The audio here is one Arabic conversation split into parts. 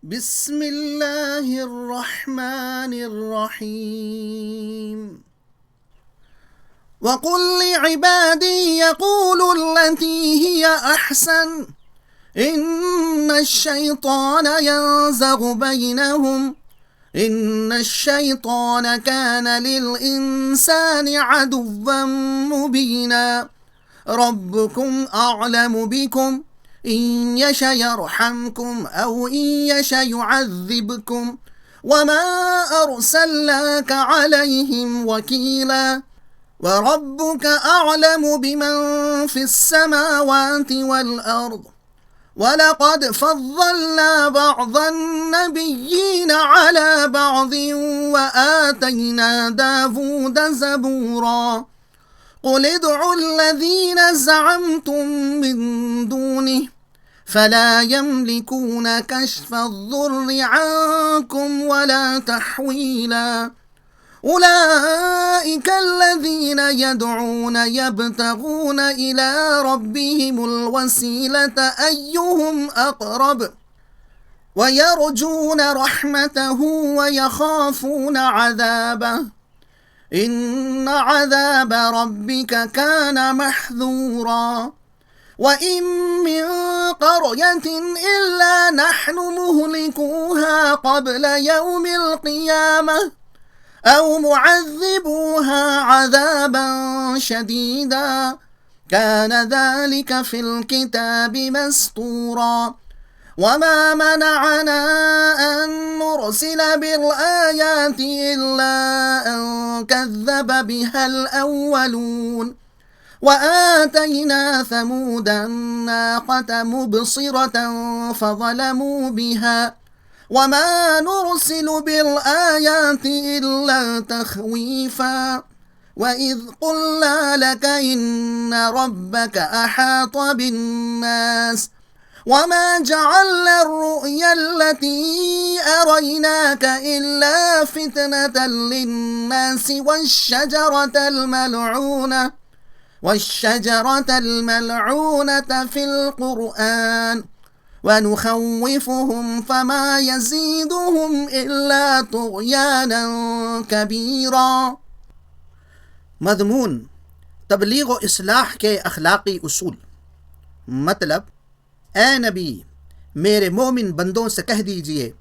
بسم الله الرحمن الرحيم. وقل لعبادي يقولوا التي هي أحسن إن الشيطان ينزغ بينهم إن الشيطان كان للإنسان عدوا مبينا. ربكم أعلم بكم إن يشأ يرحمكم أو إن يشأ يعذبكم وما أرسلناك عليهم وكيلا. وربك أعلم بمن في السماوات والأرض ولقد فضلنا بعض النبيين على بعض وآتينا داود زبورا. قل ادعوا الذين زعمتم من دونه فلا يملكون كشف الضر عنكم ولا تحويلا. أولئك الذين يدعون يبتغون إلى ربهم الوسيلة أيهم أقرب ويرجون رحمته ويخافون عذابه إن عذاب ربك كان محذورا. وإن من قرية إلا نحن مهلكوها قبل يوم القيامة أو معذبوها عذابا شديدا كان ذلك في الكتاب مسطورا. وما منعنا أن نرسل بالآيات إلا أن كذب بها الأولون وآتينا ثمود الناقة مبصرة فظلموا بها وما نرسل بالآيات إلا تخويفا. وإذ قلنا لك إن ربك أحاط بالناس وما جعلنا الرؤيا التي أريناك إلا فتنة للناس والشجرة الملعونة في القرآن ونخوفهم فما يزيدهم إلا طغيانا كبيرا. मज़मून तबलीग व इस्लाह के अखलाक़ी उसूल। मतलब, ए नबी, मेरे मोमिन बंदों से कह दीजिए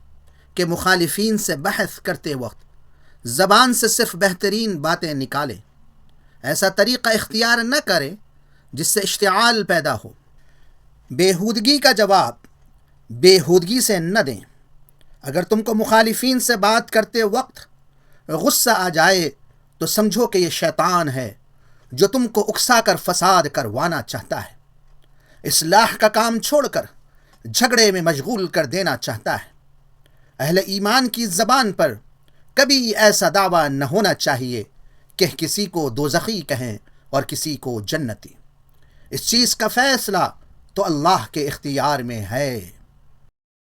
कि मुखालिफीन से बहस करते वक्त ज़बान से सिर्फ बेहतरीन बातें निकालें। ऐसा तरीक़ा इख्तियार न करें जिससे इश्तिआल पैदा हो। बेहूदगी का जवाब बेहूदगी से न दें। अगर तुमको मुखालिफीन से बात करते वक्त गुस्सा आ जाए तो समझो कि ये शैतान है जो तुमको उकसा कर फसाद करवाना चाहता है, इस्लाह का काम छोड़कर झगड़े में मशगूल कर देना चाहता है। अहले ईमान की ज़बान पर कभी ऐसा दावा न होना चाहिए कि किसी को दोज़खी कहें और किसी को जन्नती। इस चीज़ का फ़ैसला तो अल्लाह के इख्तियार में है।